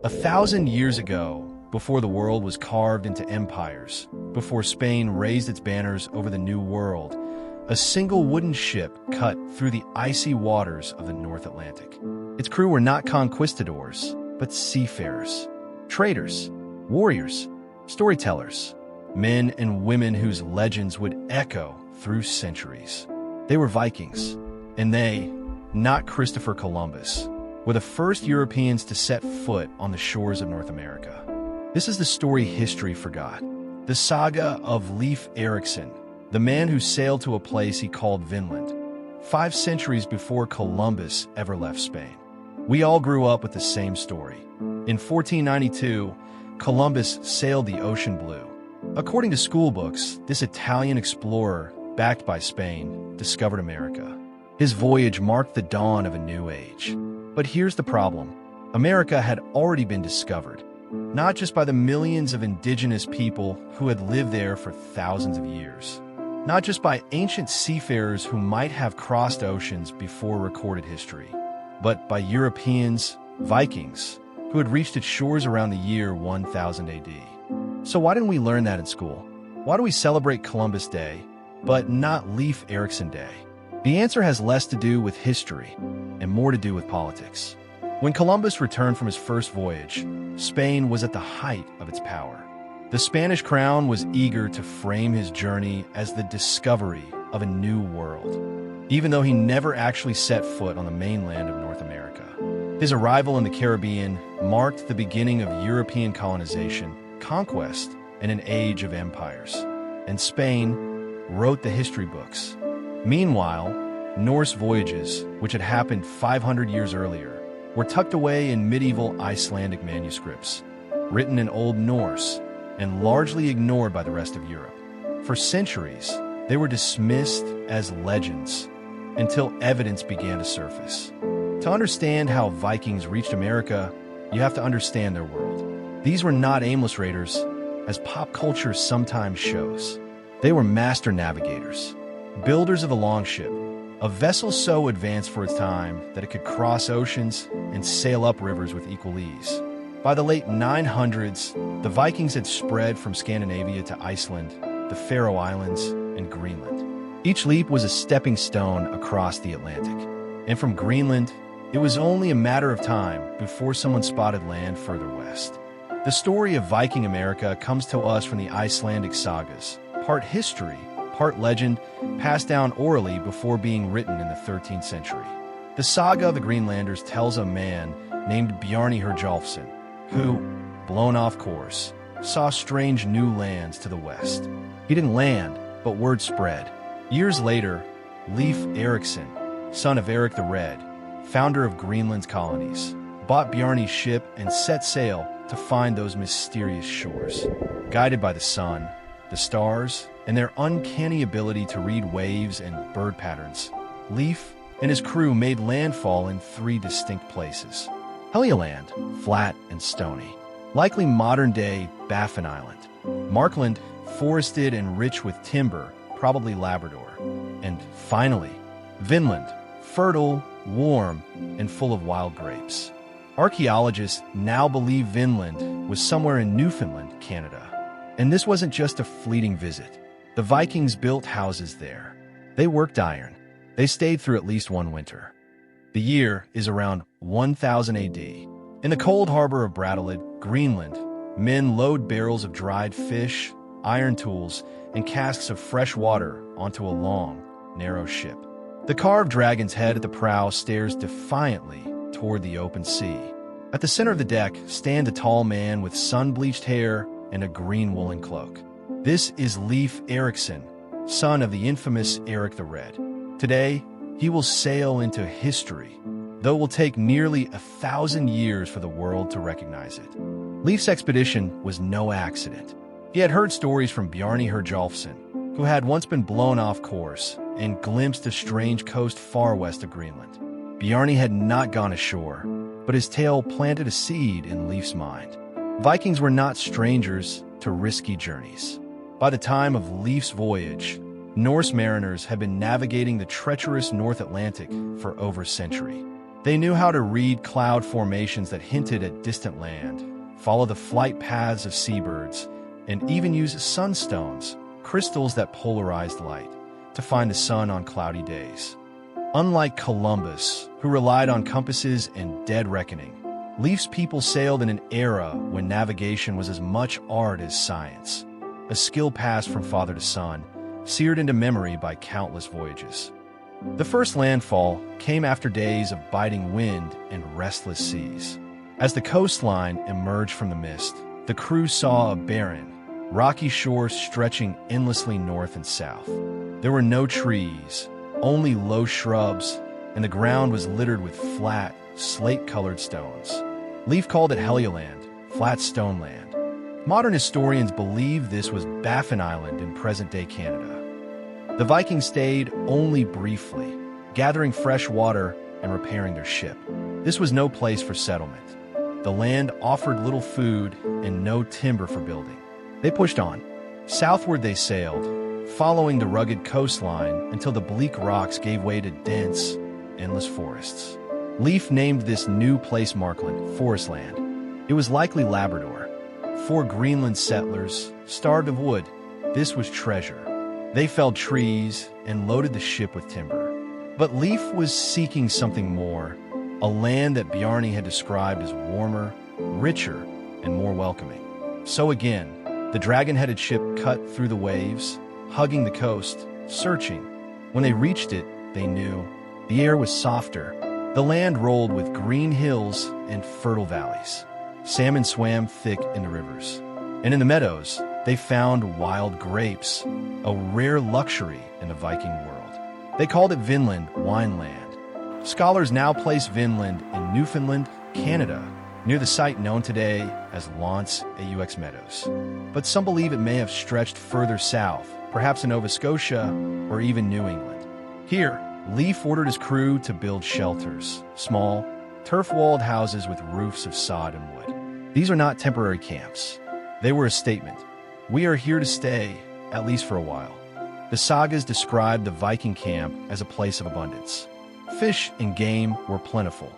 1,000 years ago, before the world was carved into empires, before Spain raised its banners over the New World, a single wooden ship cut through the icy waters of the North Atlantic. Its crew were not conquistadors, but seafarers, traders, warriors, storytellers, men and women whose legends would echo through centuries. They were Vikings, and they, not Christopher Columbus, were the first Europeans to set foot on the shores of North America. This is the story history forgot, the saga of Leif Erikson, the man who sailed to a place he called Vinland, 5 centuries before Columbus ever left Spain. We all grew up with the same story. In 1492, Columbus sailed the ocean blue. According to school books, this Italian explorer, backed by Spain, discovered America. His voyage marked the dawn of a new age. But here's the problem. America had already been discovered, not just by the millions of indigenous people who had lived there for thousands of years, not just by ancient seafarers who might have crossed oceans before recorded history, but by Europeans, Vikings, who had reached its shores around the year 1000 AD. So why didn't we learn that in school? Why do we celebrate Columbus Day, but not Leif Erikson Day? The answer has less to do with history and more to do with politics. When Columbus returned from his first voyage, Spain was at the height of its power. The Spanish crown was eager to frame his journey as the discovery of a new world, even though he never actually set foot on the mainland of North America. His arrival in the Caribbean marked the beginning of European colonization, conquest, and an age of empires. And Spain wrote the history books. Meanwhile, Norse voyages, which had happened 500 years earlier, were tucked away in medieval Icelandic manuscripts, written in Old Norse, and largely ignored by the rest of Europe. For centuries, they were dismissed as legends until evidence began to surface. To understand how Vikings reached America, you have to understand their world. These were not aimless raiders, as pop culture sometimes shows. They were master navigators, builders of a longship, a vessel so advanced for its time that it could cross oceans and sail up rivers with equal ease. By the late 900s, the Vikings had spread from Scandinavia to Iceland, the Faroe Islands, and Greenland. Each leap was a stepping stone across the Atlantic. And from Greenland, it was only a matter of time before someone spotted land further west. The story of Viking America comes to us from the Icelandic sagas, part history, part legend, passed down orally before being written in the 13th century. The saga of the Greenlanders tells a man named Bjarni Herjolfsson, who, blown off course, saw strange new lands to the west. He didn't land, but word spread. Years later, Leif Erikson, son of Eric the Red, founder of Greenland's colonies, bought Bjarni's ship and set sail to find those mysterious shores. Guided by the sun, the stars, and their uncanny ability to read waves and bird patterns, Leif and his crew made landfall in 3 distinct places. Helgeland, flat and stony, likely modern-day Baffin Island. Markland, forested and rich with timber, probably Labrador. And finally, Vinland, fertile, warm, and full of wild grapes. Archaeologists now believe Vinland was somewhere in Newfoundland, Canada. And this wasn't just a fleeting visit. The Vikings built houses there. They worked iron. They stayed through at least one winter. The year is around 1000 AD. In the cold harbor of Brattahlid, Greenland, men load barrels of dried fish, iron tools, and casks of fresh water onto a long, narrow ship. The carved dragon's head at the prow stares defiantly toward the open sea. At the center of the deck stands a tall man with sun-bleached hair and a green woolen cloak. This is Leif Erikson, son of the infamous Eric the Red. Today, he will sail into history, though it will take nearly 1,000 years for the world to recognize it. Leif's expedition was no accident. He had heard stories from Bjarni Herjolfsson, who had once been blown off course and glimpsed a strange coast far west of Greenland. Bjarni had not gone ashore, but his tale planted a seed in Leif's mind. Vikings were not strangers to risky journeys. By the time of Leif's voyage, Norse mariners had been navigating the treacherous North Atlantic for over a century. They knew how to read cloud formations that hinted at distant land, follow the flight paths of seabirds, and even use sunstones, crystals that polarized light, to find the sun on cloudy days. Unlike Columbus, who relied on compasses and dead reckoning, Leif's people sailed in an era when navigation was as much art as science, a skill passed from father to son, seared into memory by countless voyages. The first landfall came after days of biting wind and restless seas. As the coastline emerged from the mist, the crew saw a barren, rocky shore stretching endlessly north and south. There were no trees, only low shrubs, and the ground was littered with flat, slate-colored stones. Leif called it Helluland, flat stone land. Modern historians believe this was Baffin Island in present-day Canada. The Vikings stayed only briefly, gathering fresh water and repairing their ship. This was no place for settlement. The land offered little food and no timber for building. They pushed on. Southward they sailed, following the rugged coastline until the bleak rocks gave way to dense, endless forests. Leif named this new place Markland, Forestland. It was likely Labrador. For Greenland settlers, starved of wood, this was treasure. They felled trees and loaded the ship with timber. But Leif was seeking something more, a land that Bjarni had described as warmer, richer, and more welcoming. So again, the dragon-headed ship cut through the waves, hugging the coast, searching. When they reached it, they knew. The air was softer. The land rolled with green hills and fertile valleys. Salmon swam thick in the rivers. And in the meadows, they found wild grapes, a rare luxury in the Viking world. They called it Vinland, Wineland. Scholars now place Vinland in Newfoundland, Canada, near the site known today as L'Anse aux Meadows. But some believe it may have stretched further south, perhaps in Nova Scotia or even New England. Here, Leif ordered his crew to build shelters, small, turf-walled houses with roofs of sod and wood. These are not temporary camps. They were a statement. We are here to stay, at least for a while. The sagas described the Viking camp as a place of abundance. Fish and game were plentiful.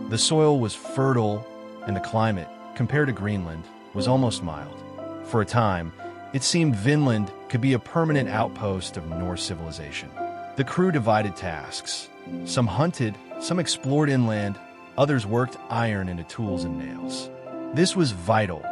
The soil was fertile, and the climate, compared to Greenland, was almost mild. For a time, it seemed Vinland could be a permanent outpost of Norse civilization. The crew divided tasks. Some hunted, some explored inland, others worked iron into tools and nails. This was vital.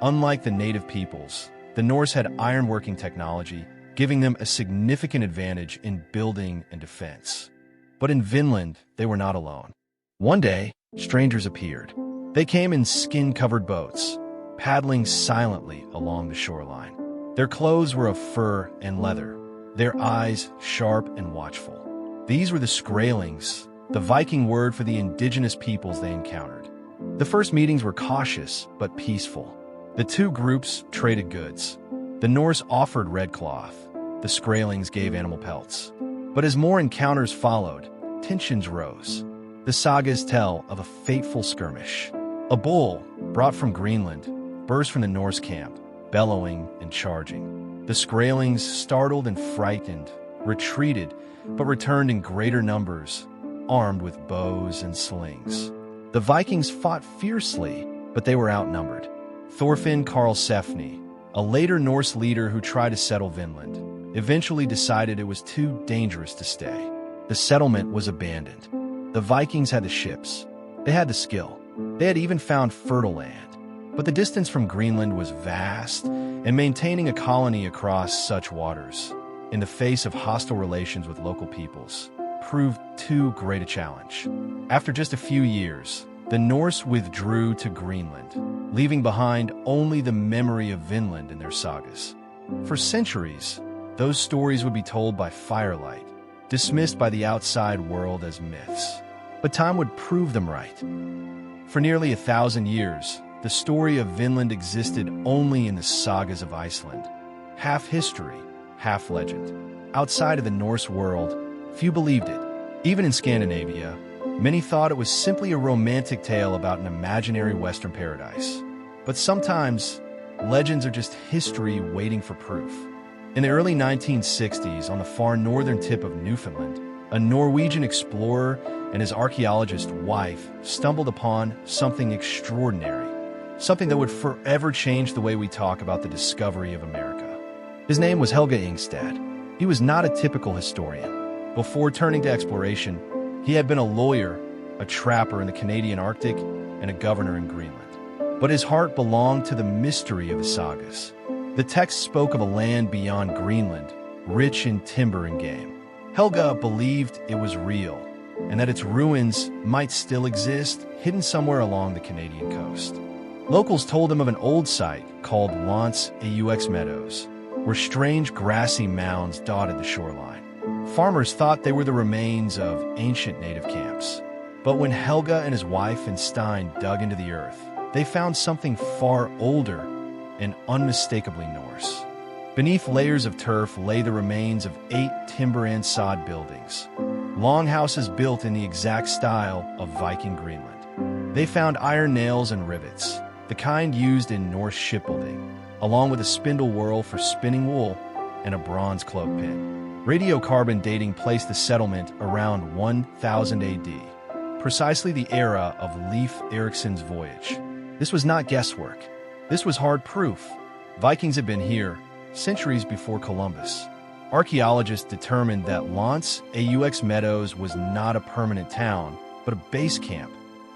Unlike the native peoples, the Norse had ironworking technology, giving them a significant advantage in building and defense. But in Vinland, they were not alone. One day, strangers appeared. They came in skin-covered boats, paddling silently along the shoreline. Their clothes were of fur and leather, their eyes sharp and watchful. These were the Skrælings, the Viking word for the indigenous peoples they encountered. The first meetings were cautious but peaceful. The two groups traded goods. The Norse offered red cloth. The Skrælings gave animal pelts. But as more encounters followed, tensions rose. The sagas tell of a fateful skirmish. A bull, brought from Greenland, burst from the Norse camp, bellowing and charging. The Skrælings, startled and frightened, retreated, but returned in greater numbers, armed with bows and slings. The Vikings fought fiercely, but they were outnumbered. Thorfinn Karlsefni, a later Norse leader who tried to settle Vinland, eventually decided it was too dangerous to stay. The settlement was abandoned. The Vikings had the ships. They had the skill. They had even found fertile land. But the distance from Greenland was vast, and maintaining a colony across such waters, in the face of hostile relations with local peoples, proved too great a challenge. After just a few years, the Norse withdrew to Greenland, leaving behind only the memory of Vinland in their sagas. For centuries, those stories would be told by firelight, dismissed by the outside world as myths. But time would prove them right. For nearly 1,000 years, the story of Vinland existed only in the sagas of Iceland, half history, half legend. Outside of the Norse world, few believed it. Even in Scandinavia, many thought it was simply a romantic tale about an imaginary Western paradise. But sometimes, legends are just history waiting for proof. In the early 1960s, on the far northern tip of Newfoundland, A Norwegian explorer and his archaeologist wife stumbled upon something extraordinary, something that would forever change the way we talk about the discovery of America. His name was Helge Ingstad. He was not a typical historian. Before turning to exploration, he had been a lawyer, a trapper in the Canadian Arctic, and a governor in Greenland. But his heart belonged to the mystery of the sagas. The text spoke of a land beyond Greenland, rich in timber and game. Helga believed it was real, and that its ruins might still exist, hidden somewhere along the Canadian coast. Locals told him of an old site called Lance Aux Meadows, where strange grassy mounds dotted the shoreline. Farmers thought they were the remains of ancient native camps. But when Helga and his wife and Stein dug into the earth, they found something far older and unmistakably Norse. Beneath layers of turf lay the remains of 8 timber and sod buildings, longhouses built in the exact style of Viking Greenland. They found iron nails and rivets, the kind used in Norse shipbuilding, along with a spindle whorl for spinning wool and a bronze cloak pin. Radiocarbon dating placed the settlement around 1000 AD, precisely the era of Leif Erikson's voyage. This was not guesswork. This was hard proof. Vikings had been here centuries before Columbus. Archaeologists determined that Lance Aux Meadows was not a permanent town, but a base camp,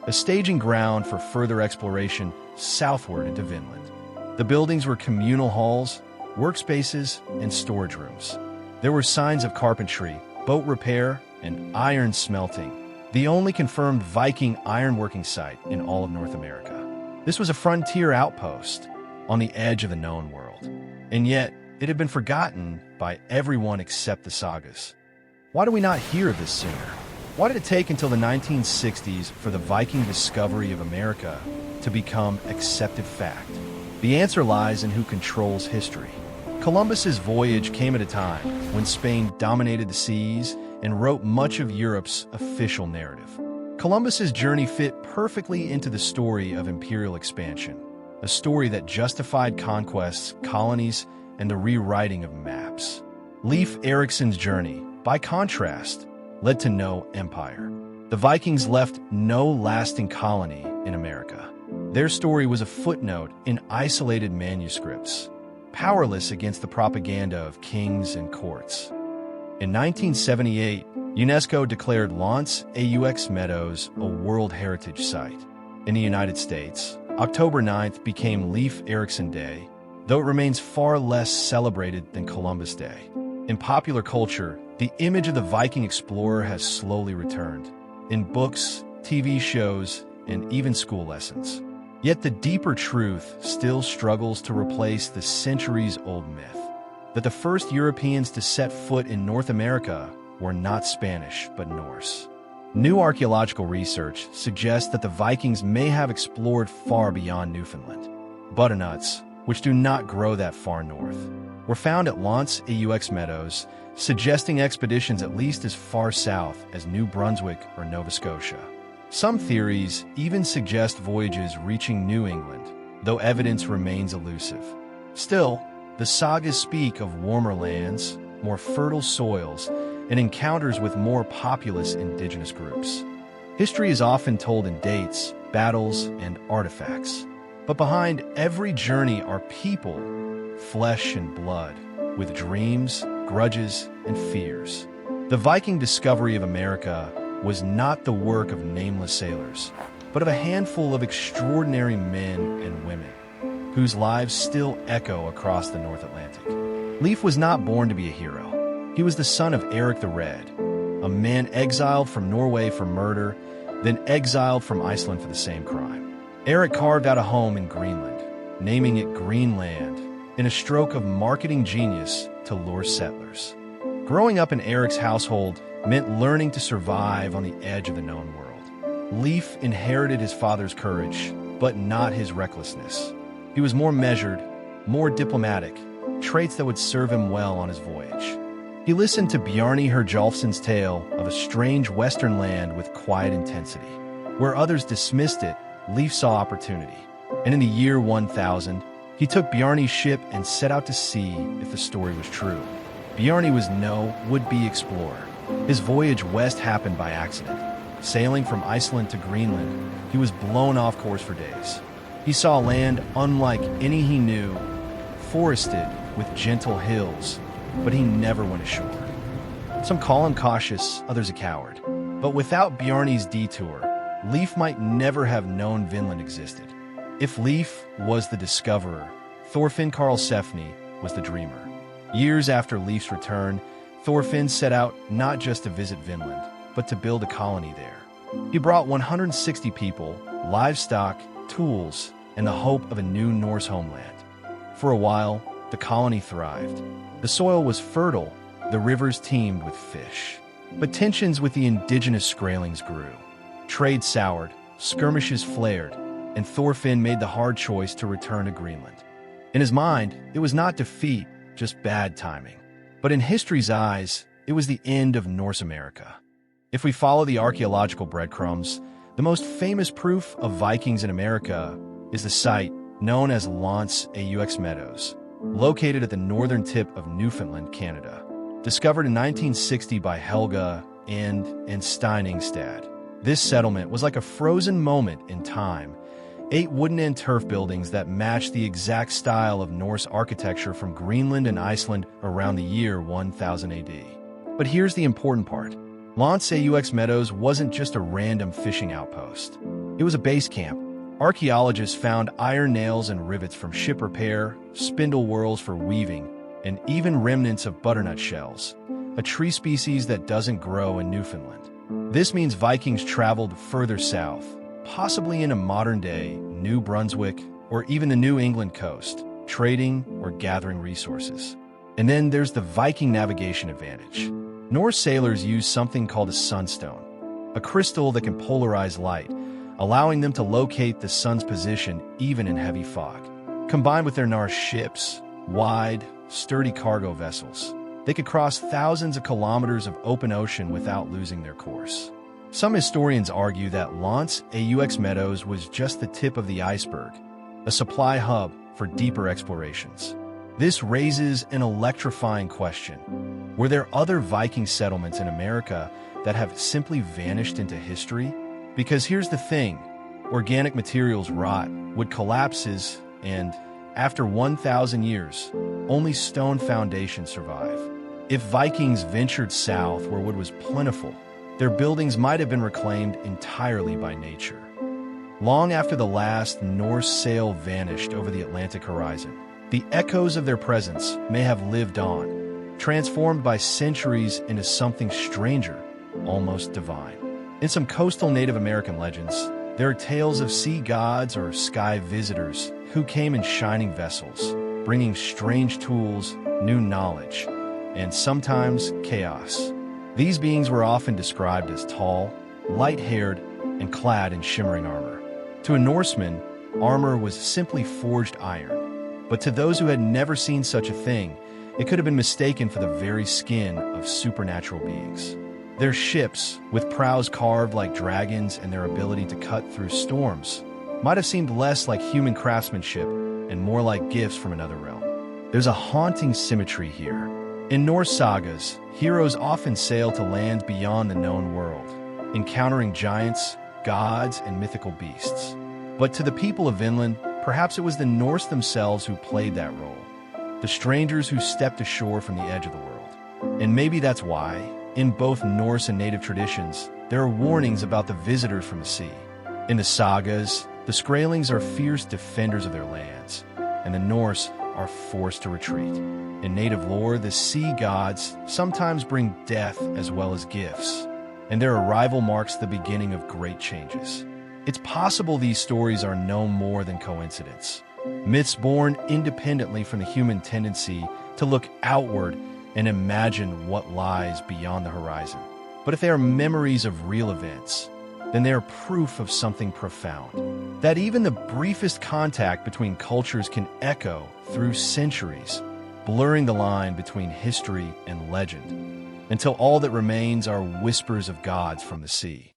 a staging ground for further exploration southward into Vinland. The buildings were communal halls, workspaces, and storage rooms. There were signs of carpentry, boat repair, and iron smelting, the only confirmed Viking ironworking site in all of North America. This was a frontier outpost on the edge of the known world, and yet it had been forgotten by everyone except the sagas. Why do we not hear of this sooner? Why did it take until the 1960s for the Viking discovery of America to become accepted fact? The answer lies in who controls history. Columbus's voyage came at a time when Spain dominated the seas and wrote much of Europe's official narrative. Columbus's journey fit perfectly into the story of imperial expansion, a story that justified conquests, colonies, and the rewriting of maps. Leif Erikson's journey, by contrast, led to no empire. The Vikings left no lasting colony in America. Their story was a footnote in isolated manuscripts, powerless against the propaganda of kings and courts. In 1978, UNESCO declared Lance Aux Meadows a World Heritage Site. In the United States, October 9th became Leif Erikson Day, though it remains far less celebrated than Columbus Day. In popular culture, the image of the Viking explorer has slowly returned, in books, TV shows, and even school lessons. Yet the deeper truth still struggles to replace the centuries-old myth that the first Europeans to set foot in North America were not Spanish but Norse. New archaeological research suggests that the Vikings may have explored far beyond Newfoundland. Butternuts, which do not grow that far north, were found at Lance Aux Meadows, suggesting expeditions at least as far south as New Brunswick or Nova Scotia. Some theories even suggest voyages reaching New England, though evidence remains elusive. Still, the sagas speak of warmer lands, more fertile soils, and encounters with more populous indigenous groups. History is often told in dates, battles, and artifacts. But behind every journey are people, flesh and blood, with dreams, grudges, and fears. The Viking discovery of America was not the work of nameless sailors, but of a handful of extraordinary men and women, whose lives still echo across the North Atlantic. Leif was not born to be a hero. He was the son of Eric the Red, a man exiled from Norway for murder, then exiled from Iceland for the same crime. Eric carved out a home in Greenland, naming it Greenland, in a stroke of marketing genius to lure settlers. Growing up in Eric's household meant learning to survive on the edge of the known world. Leif inherited his father's courage, but not his recklessness. He was more measured, more diplomatic, traits that would serve him well on his voyage. He listened to Bjarni Herjolfsson's tale of a strange western land with quiet intensity. Where others dismissed it, Leif saw opportunity. And in the year 1000, he took Bjarni's ship and set out to see if the story was true. Bjarni was no would-be explorer. His voyage west happened by accident. Sailing from Iceland to Greenland, he was blown off course for days. He saw land unlike any he knew, forested with gentle hills, but he never went ashore. Some call him cautious, others a coward. But without Bjarne's detour, Leif might never have known Vinland existed. If Leif was the discoverer, Thorfinn Karlsefni was the dreamer. Years after Leif's return, Thorfinn set out not just to visit Vinland, but to build a colony there. He brought 160 people, livestock, tools, and the hope of a new Norse homeland. For a while, the colony thrived. The soil was fertile, the rivers teemed with fish. But tensions with the indigenous Skrælings grew. Trade soured, skirmishes flared, and Thorfinn made the hard choice to return to Greenland. In his mind, it was not defeat, just bad timing. But in history's eyes, it was the end of Norse America. If we follow the archaeological breadcrumbs, the most famous proof of Vikings in America is the site known as Lance aux Meadows, located at the northern tip of Newfoundland, Canada. Discovered in 1960 by Helga and Steiningstad. This settlement was like a frozen moment in time. 8 wooden and turf buildings that matched the exact style of Norse architecture from Greenland and Iceland around the year 1000 AD. But here's the important part. Lance aux Meadows wasn't just a random fishing outpost. It was a base camp. Archaeologists found iron nails and rivets from ship repair, spindle whorls for weaving, and even remnants of butternut shells, a tree species that doesn't grow in Newfoundland. This means Vikings traveled further south, possibly in a modern-day New Brunswick or even the New England coast, trading or gathering resources. And then there's the Viking navigation advantage. Norse sailors used something called a sunstone, a crystal that can polarize light, allowing them to locate the sun's position even in heavy fog. Combined with their Norse ships, wide, sturdy cargo vessels, they could cross thousands of kilometers of open ocean without losing their course. Some historians argue that Lance aux Meadows was just the tip of the iceberg, a supply hub for deeper explorations. This raises an electrifying question. Were there other Viking settlements in America that have simply vanished into history? Because here's the thing, organic materials rot, wood collapses, and after 1,000 years, only stone foundations survive. If Vikings ventured south where wood was plentiful, their buildings might have been reclaimed entirely by nature. Long after the last Norse sail vanished over the Atlantic horizon, the echoes of their presence may have lived on, transformed by centuries into something stranger, almost divine. In some coastal Native American legends, there are tales of sea gods or sky visitors who came in shining vessels, bringing strange tools, new knowledge, and sometimes chaos. These beings were often described as tall, light-haired, and clad in shimmering armor. To a Norseman, armor was simply forged iron, but to those who had never seen such a thing, it could have been mistaken for the very skin of supernatural beings. Their ships, with prows carved like dragons and their ability to cut through storms, might have seemed less like human craftsmanship and more like gifts from another realm. There's a haunting symmetry here. In Norse sagas, heroes often sail to lands beyond the known world, encountering giants, gods, and mythical beasts. But to the people of Vinland, perhaps it was the Norse themselves who played that role, the strangers who stepped ashore from the edge of the world. And maybe that's why, in both Norse and native traditions, there are warnings about the visitors from the sea. In the sagas, the Skrælings are fierce defenders of their lands, and the Norse are forced to retreat. In native lore, the sea gods sometimes bring death as well as gifts, and their arrival marks the beginning of great changes. It's possible these stories are no more than coincidence, myths born independently from the human tendency to look outward and imagine what lies beyond the horizon. But if they are memories of real events, then they are proof of something profound. That even the briefest contact between cultures can echo through centuries, blurring the line between history and legend, until all that remains are whispers of gods from the sea.